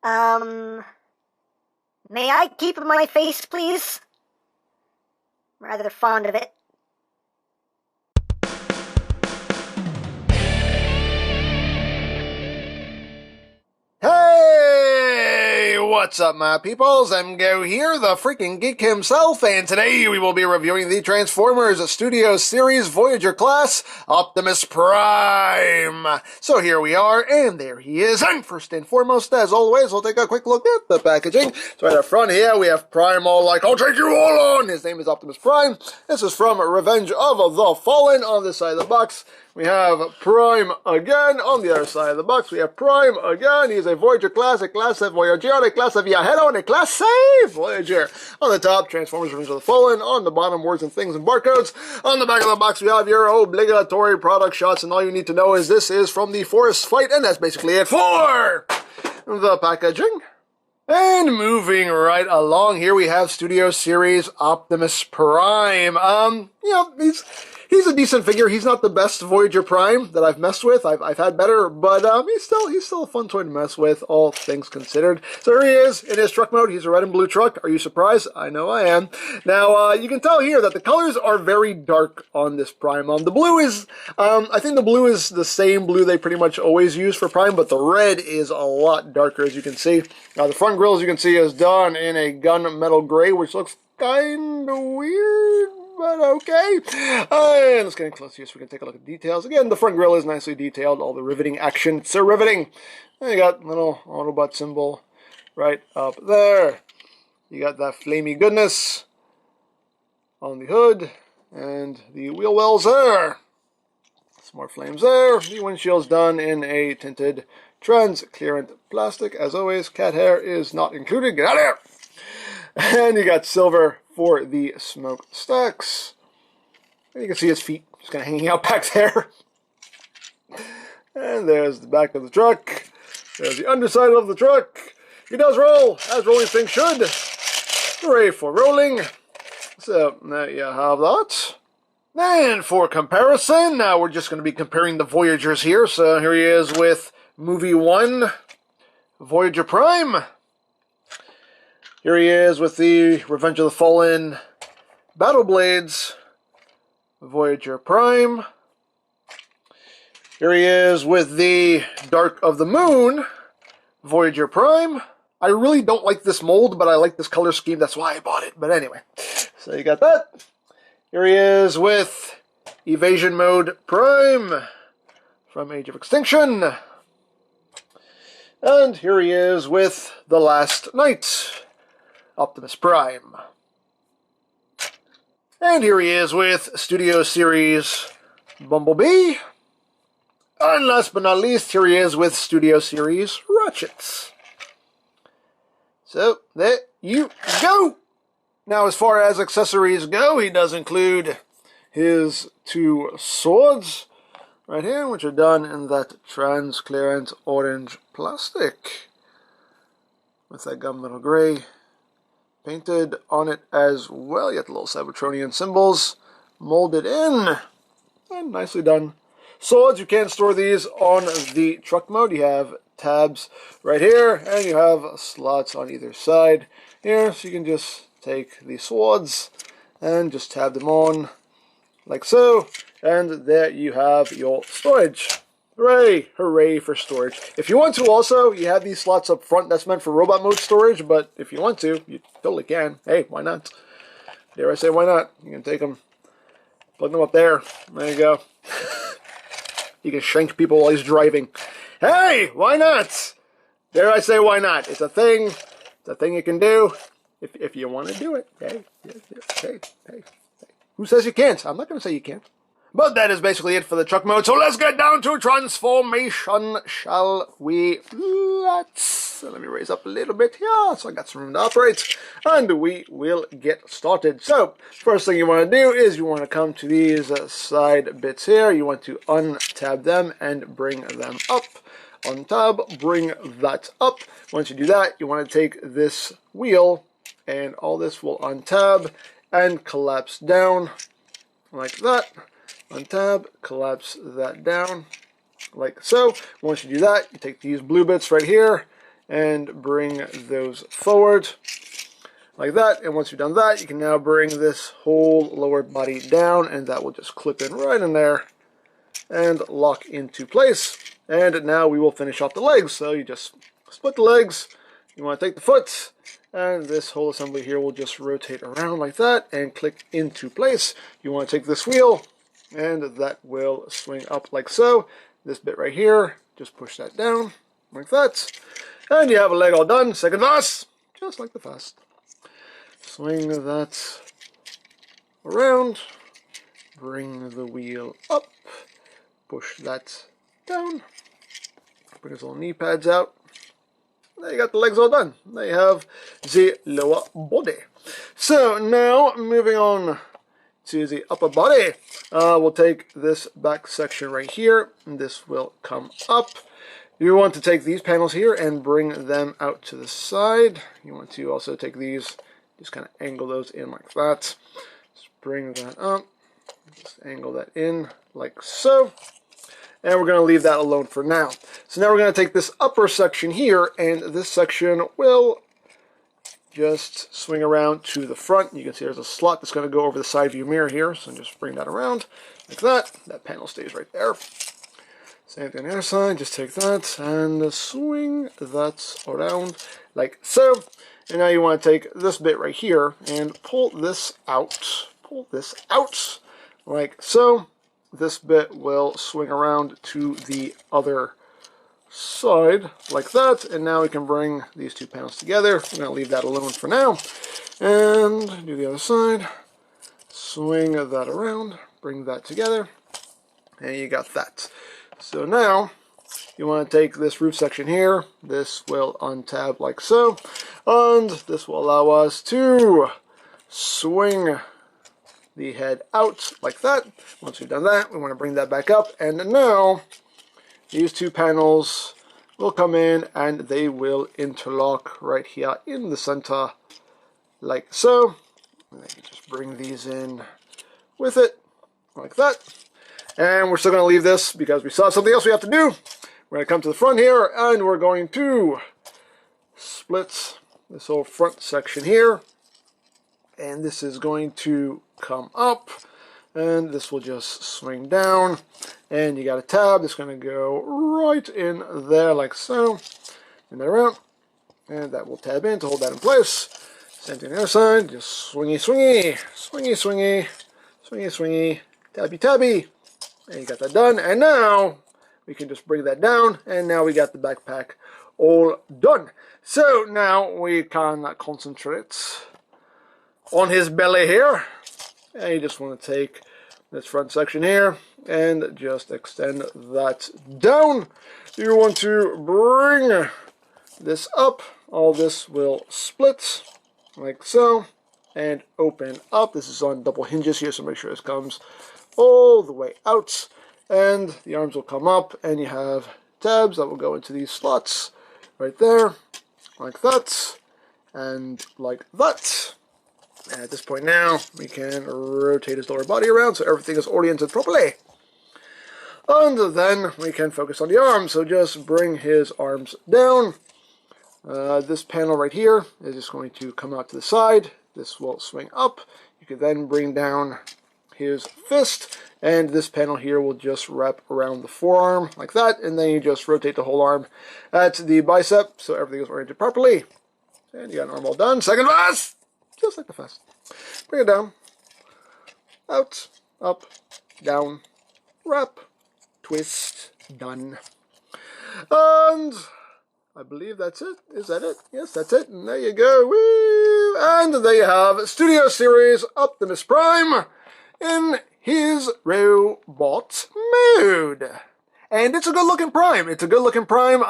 May I keep my face, please? I'm rather fond of it. Hey, what's up, my peoples? MGO here, the freaking geek himself, and today we will be reviewing the Transformers Studio Series Voyager class, Optimus Prime. So here we are, and there he is. And first and foremost, as always, we'll take a quick look at the packaging. So right up front here, we have Prime all like, I'll take you all on! His name is Optimus Prime. This is from Revenge of the Fallen on this side of the box. We have Prime again. On the other side of the box, we have Prime again. He's a Voyager class, a class of Voyager, a class of Viajero, and a class of Voyager. On the top, Transformers Revenge of the Fallen. On the bottom, words and things and barcodes. On the back of the box, we have your obligatory product shots, and all you need to know is this is from the Forest Fight, and that's basically it for the packaging. And moving right along, here we have Studio Series Optimus Prime. He's a decent figure. He's not the best Voyager Prime that I've messed with. I've had better, but he's still a fun toy to mess with, all things considered. So here he is in his truck mode. He's a red and blue truck. Are you surprised? I know I am. Now you can tell here that the colors are very dark on this Prime. The blue is, I think the blue is the same blue they pretty much always use for Prime, but the red is a lot darker, as you can see. Now the front grille, as you can see, is done in a gunmetal gray, which looks kind of weird, but okay. And let's get in close here so we can take a look at the details. Again, the front grille is nicely detailed. All the riveting action. It's so riveting. And you got a little Autobot symbol right up there. You got that flamey goodness on the hood. And the wheel wells there. Some more flames there. The windshield's done in a tinted transparent plastic. As always, cat hair is not included. Get out of here! And you got silver for the smoke stacks. And you can see his feet just kind of hanging out back there. And there's the back of the truck. There's the underside of the truck. He does roll, as rolling things should. Hooray for rolling. So, there you have that. And for comparison, now we're just going to be comparing the Voyagers here. So here he is with Movie 1, Voyager Prime. Here he is with the Revenge of the Fallen Battle Blades, Voyager Prime. Here he is with the Dark of the Moon, Voyager Prime. I really don't like this mold, but I like this color scheme. That's why I bought it. But anyway, so you got that. Here he is with Evasion Mode Prime from Age of Extinction. And here he is with The Last Knight, Optimus Prime. And here he is with Studio Series Bumblebee. And last but not least, here he is with Studio Series Ratchet. So, there you go! Now, as far as accessories go, he does include his two swords right here, which are done in that transparent orange plastic with that gunmetal gray painted on it as well. You got the little Cybertronian symbols molded in and nicely done. Swords, you can store these on the truck mode. You have tabs right here, and you have slots on either side here, so you can just take the swords and just tab them on like so, and there you have your storage. Hooray! Hooray for storage. If you want to also, you have these slots up front. That's meant for robot mode storage, but if you want to, you totally can. Hey, why not? Dare I say why not? You can take them, plug them up there. There you go. You can shank people while he's driving. Hey, why not? Dare I say why not? It's a thing. It's a thing you can do if you want to do it. Hey. Who says you can't? I'm not going to say you can't. But that is basically it for the truck mode, so let's get down to transformation, shall we? Let me raise up a little bit here, so I got some room to operate, and we will get started. So, first thing you want to do is you want to come to these side bits here. You want to untab them and bring them up. Untab, bring that up. Once you do that, you want to take this wheel, and all this will untab and collapse down like that. Untab, collapse that down like so. Once you do that, you take these blue bits right here and bring those forward like that. And once you've done that, you can now bring this whole lower body down, and that will just clip in right in there and lock into place. And now we will finish off the legs. So you just split the legs, you want to take the foot, and this whole assembly here will just rotate around like that and click into place. You want to take this wheel, and that will swing up like so. This bit right here, just push that down like that, and you have a leg all done. Second verse, just like the first. Swing that around, bring the wheel up, push that down, bring his little knee pads out. There you got the legs all done. There you have the lower body. So now moving on to the upper body, we'll take this back section right here, and this will come up. You want to take these panels here and bring them out to the side. You want to also take these, just kind of angle those in like that. Just bring that up, just angle that in like so. And we're going to leave that alone for now. So now we're going to take this upper section here, and this section will just swing around to the front. You can see there's a slot that's going to go over the side view mirror here, so just bring that around like that. That panel stays right there. Same thing on the other side, just take that and swing that around like so. And now you want to take this bit right here and pull this out like so. This bit will swing around to the other side like that, and now we can bring these two panels together. I'm going to leave that alone for now, and do the other side. Swing that around, bring that together, and you got that. So now you want to take this roof section here. This will untab like so, and this will allow us to swing the head out like that. Once we've done that, we want to bring that back up, and now these two panels will come in and they will interlock right here in the center like so. And then you just bring these in with it like that. And we're still going to leave this because we saw something else we have to do. We're going to come to the front here, and we're going to split this whole front section here. And this is going to come up, and this will just swing down, and you got a tab that's going to go right in there like so, and that around, and that will tab in to hold that in place. Same thing on the other side, just swingy, swingy, swingy, swingy, swingy, swingy, tabby, tabby, and you got that done. And now we can just bring that down, and now we got the backpack all done. So now we can concentrate on his belly here, and you just want to take this front section here and just extend that down. You want to bring this up. All this will split like so and open up. This is on double hinges here, so make sure this comes all the way out, and the arms will come up, and you have tabs that will go into these slots right there like that and like that. And at this point now, we can rotate his lower body around so everything is oriented properly. And then we can focus on the arms. So just bring his arms down. This panel right here is just going to come out to the side. This will swing up. You can then bring down his fist. And this panel here will just wrap around the forearm like that. And then you just rotate the whole arm at the bicep so everything is oriented properly. And you got an arm all done. Second pass! Just like the first. Bring it down, out, up, down, wrap, twist, done. And I believe that's it. Is that it? Yes, that's it. And there you go. Woo! And there you have Studio Series Optimus Prime in his robot mode. And it's a good-looking Prime. It's a good-looking Prime.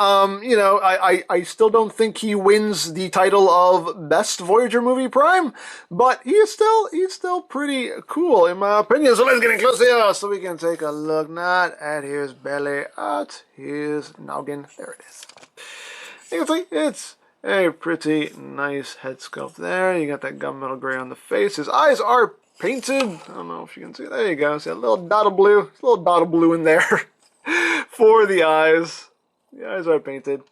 You know, I still don't think he wins the title of Best Voyager Movie Prime, but he's still pretty cool, in my opinion. So let's get in close here so we can take a look not at his belly, at his noggin. There it is. You can see it's a pretty nice head sculpt there. You got that gunmetal gray on the face. His eyes are painted. I don't know if you can see. There you go. See a little dot of blue. A little dot of blue in there. For the eyes. The eyes are painted.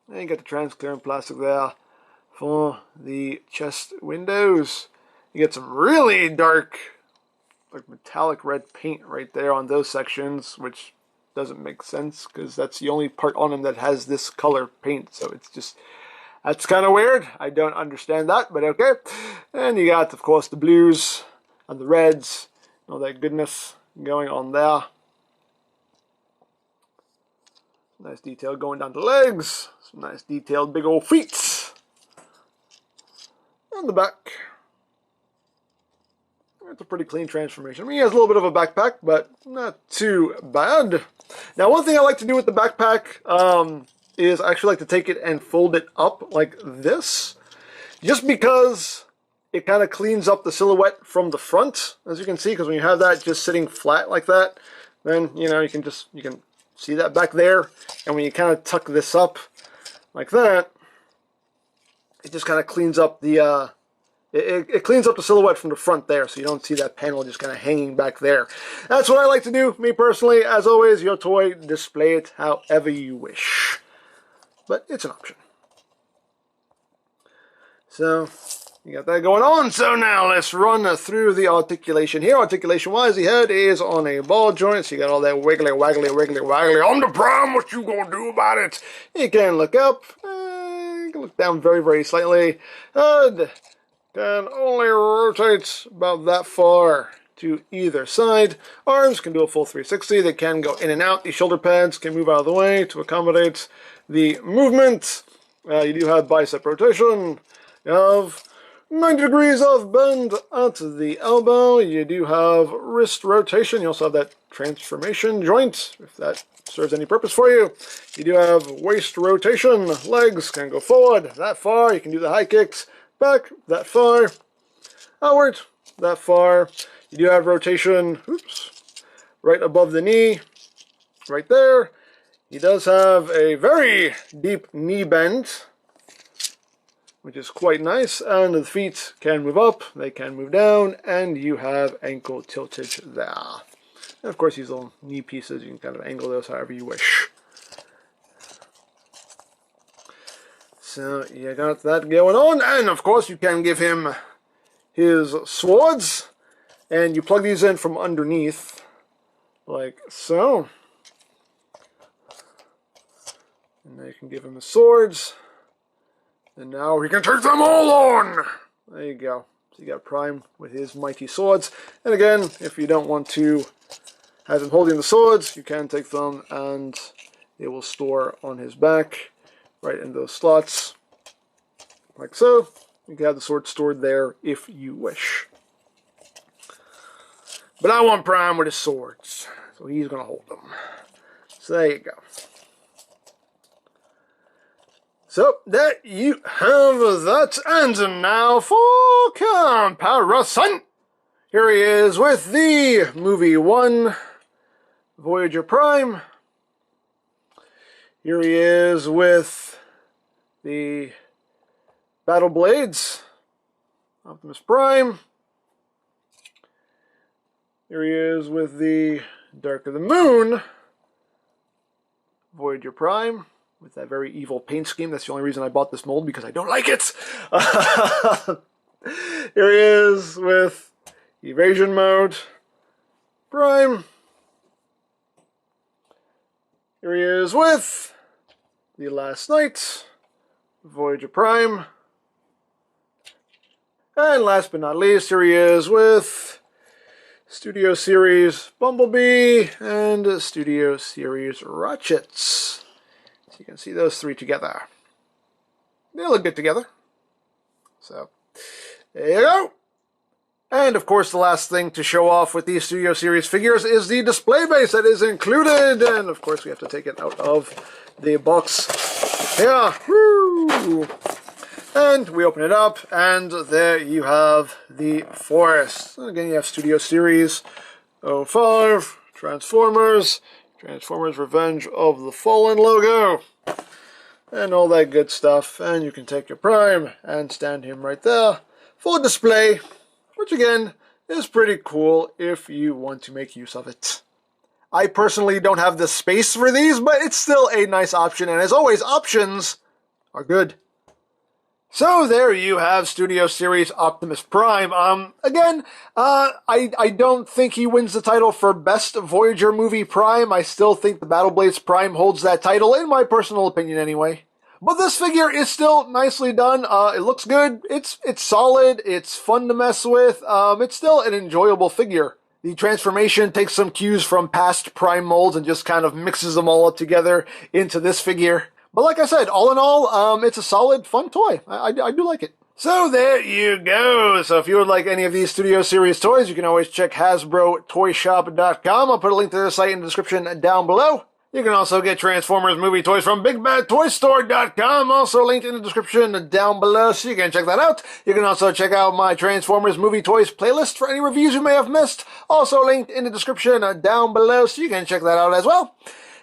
And you got the transparent plastic there for the chest windows. You get some really dark, like metallic red paint right there on those sections, which doesn't make sense because that's the only part on them that has this color paint. So it's just, that's kind of weird. I don't understand that, but okay. And you got, of course, the blues and the reds, all that goodness going on there. Nice detail going down the legs. Some nice detailed big old feet. And the back. It's a pretty clean transformation. I mean, he has a little bit of a backpack, but not too bad. Now, one thing I like to do with the backpack is I actually like to take it and fold it up like this. Just because it kind of cleans up the silhouette from the front, as you can see, because when you have that just sitting flat like that, then, you know, you can see that back there. And when you kind of tuck this up like that, it just kind of cleans up the it cleans up the silhouette from the front there, so you don't see that panel just kind of hanging back there. That's what I like to do, me personally. As always, your toy, display it however you wish. But it's an option. So, you got that going on. So now let's run through the articulation here. Articulation-wise, the head is on a ball joint, so you got all that wiggly, waggly, wiggly, waggly. I'm the Prime, what you gonna do about it? You can look up, you can look down very, very slightly. Head can only rotate about that far to either side. Arms can do a full 360. They can go in and out. The shoulder pads can move out of the way to accommodate the movement. You do have bicep rotation. You have 90 degrees of bend at the elbow. You do have wrist rotation. You also have that transformation joint, if that serves any purpose for you. You do have waist rotation. Legs can go forward that far. You can do the high kicks. Back that far, outward that far. You do have rotation, right above the knee, right there. He does have a very deep knee bend, which is quite nice, and the feet can move up, they can move down, and you have ankle tiltage there. And of course, these little knee pieces, you can kind of angle those however you wish. So you got that going on, and of course you can give him his swords, and you plug these in from underneath, like so. And now you can give him his swords, and now he can take them all on! There you go. So you got Prime with his mighty swords, and again, if you don't want to have him holding the swords, you can take them and they will store on his back. Right in those slots, like so. You can have the sword stored there if you wish. But I want Prime with his swords, so he's going to hold them. So there you go. So there you have that, and now for comparison. Here he is with the movie 1, Voyager Prime. Here he is with the Battle Blades, Optimus Prime. Here he is with the Dark of the Moon, Voyager Prime, with that very evil paint scheme. That's the only reason I bought this mold, because I don't like it. Here he is with Evasion Mode, Prime. Here he is with the Last Night, Voyager Prime. And last but not least, here he is with Studio Series Bumblebee and Studio Series Ratchets. So you can see those three together. They look good together. So, there you go. And of course, the last thing to show off with these Studio Series figures is the display base that is included. And of course, we have to take it out of the box. Yeah, woo! And we open it up, and there you have the Forest. And again, you have Studio Series 05, Transformers, Transformers Revenge of the Fallen logo, and all that good stuff. And you can take your Prime and stand him right there for display, which again is pretty cool if you want to make use of it. I personally don't have the space for these, but it's still a nice option, and as always, options are good. So there you have Studio Series Optimus Prime. Again, I don't think he wins the title for Best Voyager Movie Prime. I still think the Battle Blades Prime holds that title, in my personal opinion anyway. But this figure is still nicely done. It looks good. It's solid. It's fun to mess with. It's still an enjoyable figure. The transformation takes some cues from past Prime molds and just kind of mixes them all up together into this figure. But like I said, all in all, it's a solid, fun toy. I do like it. So there you go. So if you would like any of these Studio Series toys, you can always check HasbroToyShop.com. I'll put a link to their site in the description down below. You can also get Transformers movie toys from BigBadToyStore.com, also linked in the description down below, so you can check that out. You can also check out my Transformers movie toys playlist for any reviews you may have missed, also linked in the description down below, so you can check that out as well.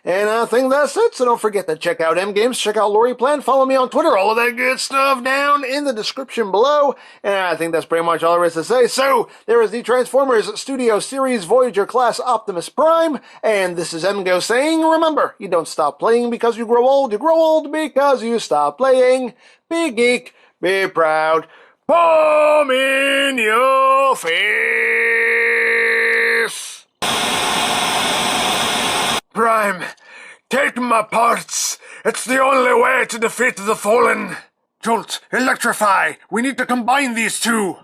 And I think that's it, so don't forget to check out M-Games, check out Lori Plan, follow me on Twitter, all of that good stuff down in the description below. And I think that's pretty much all there is to say. So, there is the Transformers Studio Series Voyager Class Optimus Prime, and this is M-Go saying, remember, you don't stop playing because you grow old because you stop playing. Be geek, be proud, palm in your face. Prime, take my parts. It's the only way to defeat the Fallen. Jolt, electrify. We need to combine these two.